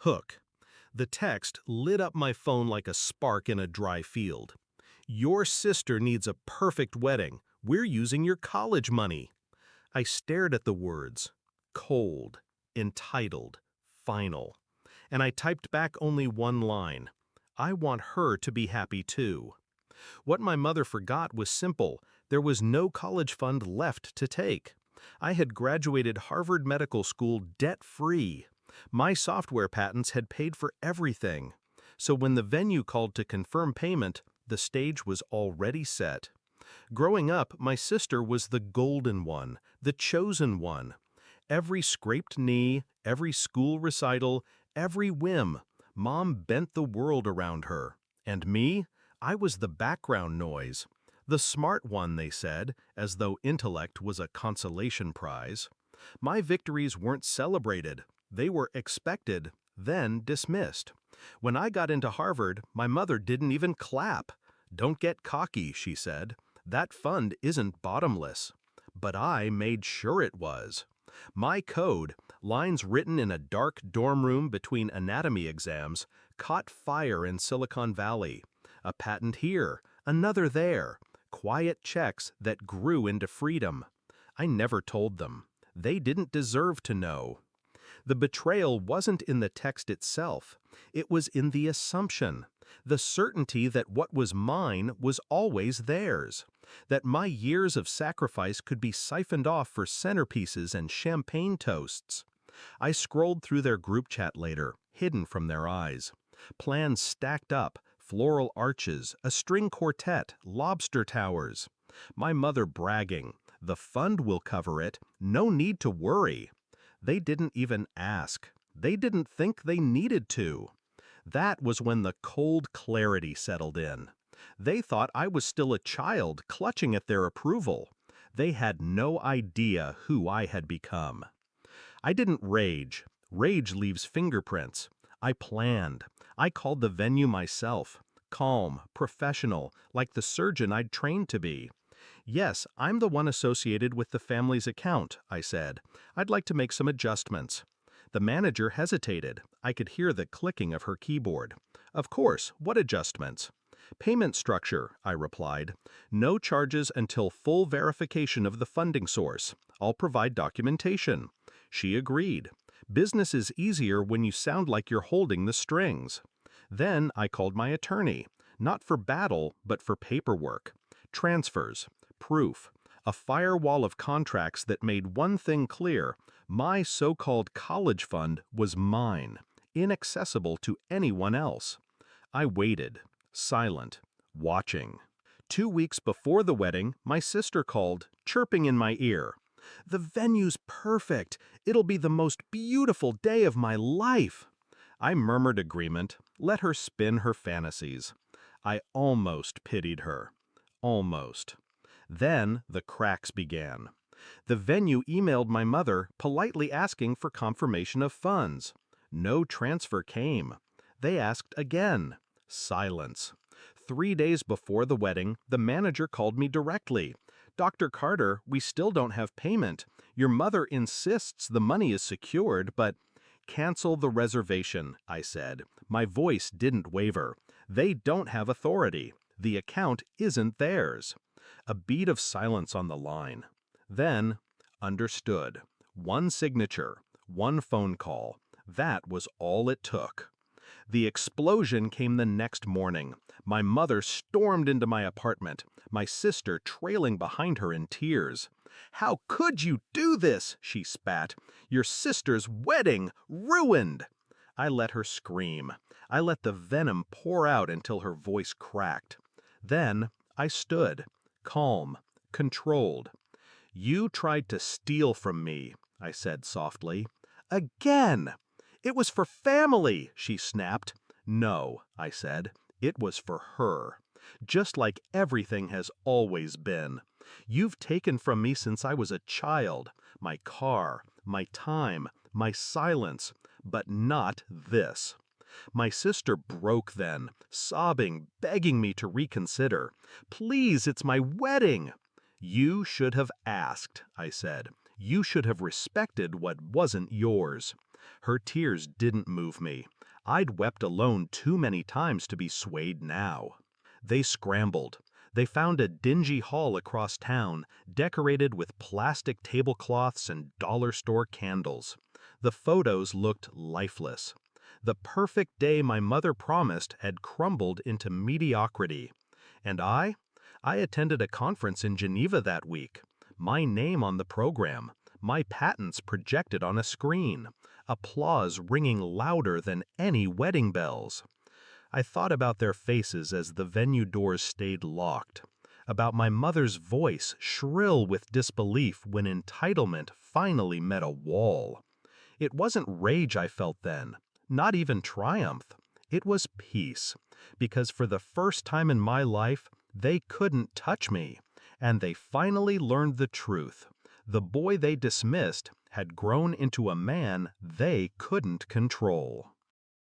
Hook. The text lit up my phone like a spark in a dry field. Your sister needs a perfect wedding. We're using your college money. I stared at the words. Cold, entitled, final. And I typed back only one line. I want her to be happy too. What my mother forgot was simple. There was no college fund left to take. I had graduated Harvard Medical School debt-free. My software patents had paid for everything. So when the venue called to confirm payment, the stage was already set. Growing up, my sister was the golden one, the chosen one. Every scraped knee, every school recital, every whim, Mom bent the world around her. And me? I was the background noise. The smart one, they said, as though intellect was a consolation prize. My victories weren't celebrated. They were expected, then dismissed. When I got into Harvard, my mother didn't even clap. Don't get cocky, she said. That fund isn't bottomless. But I made sure it was. My code, lines written in a dark dorm room between anatomy exams, caught fire in Silicon Valley. A patent here, another there, quiet checks that grew into freedom. I never told them. They didn't deserve to know. The betrayal wasn't in the text itself. It was in the assumption, the certainty that what was mine was always theirs, that my years of sacrifice could be siphoned off for centerpieces and champagne toasts. I scrolled through their group chat later, hidden from their eyes. Plans stacked up, floral arches, a string quartet, lobster towers. My mother bragging, the fund will cover it, no need to worry. They didn't even ask. They didn't think they needed to. That was when the cold clarity settled in. They thought I was still a child clutching at their approval. They had no idea who I had become. I didn't rage. Rage leaves fingerprints. I planned. I called the venue myself. Calm, professional, like the surgeon I'd trained to be. Yes, I'm the one associated with the family's account, I said. I'd like to make some adjustments. The manager hesitated. I could hear the clicking of her keyboard. Of course, what adjustments? Payment structure, I replied. No charges until full verification of the funding source. I'll provide documentation. She agreed. Business is easier when you sound like you're holding the strings. Then I called my attorney, not for battle, but for paperwork. Transfers, proof, a firewall of contracts that made one thing clear: my so-called college fund was mine, inaccessible to anyone else. I waited, silent, watching. 2 weeks before the wedding, my sister called, chirping in my ear. "The venue's perfect. It'll be the most beautiful day of my life." I murmured agreement, let her spin her fantasies. I almost pitied her. Almost. Then the cracks began. The venue emailed my mother, politely asking for confirmation of funds. No transfer came. They asked again. Silence. 3 days before the wedding, the manager called me directly. "Dr. Carter, we still don't have payment. Your mother insists the money is secured, but—" "Cancel the reservation," I said. My voice didn't waver. "They don't have authority. The account isn't theirs." A beat of silence on the line. Then, understood. One signature, one phone call. That was all it took. The explosion came the next morning. My mother stormed into my apartment, my sister trailing behind her in tears. "How could you do this?" she spat. "Your sister's wedding, ruined!" I let her scream. I let the venom pour out until her voice cracked. Then I stood, calm, controlled. "You tried to steal from me," I said softly. "Again!" "It was for family," she snapped. "No," I said. "It was for her. Just like everything has always been. You've taken from me since I was a child. My car, my time, my silence, but not this." My sister broke then, sobbing, begging me to reconsider. "Please, it's my wedding." "You should have asked," I said. "You should have respected what wasn't yours." Her tears didn't move me. I'd wept alone too many times to be swayed now. They scrambled. They found a dingy hall across town, decorated with plastic tablecloths and dollar store candles. The photos looked lifeless. The perfect day my mother promised had crumbled into mediocrity. And I attended a conference in Geneva that week. My name on the program, my patents projected on a screen, applause ringing louder than any wedding bells. I thought about their faces as the venue doors stayed locked, about my mother's voice shrill with disbelief when entitlement finally met a wall. It wasn't rage I felt then, not even triumph. It was peace, because for the first time in my life, they couldn't touch me, and they finally learned the truth. The boy they dismissed had grown into a man they couldn't control.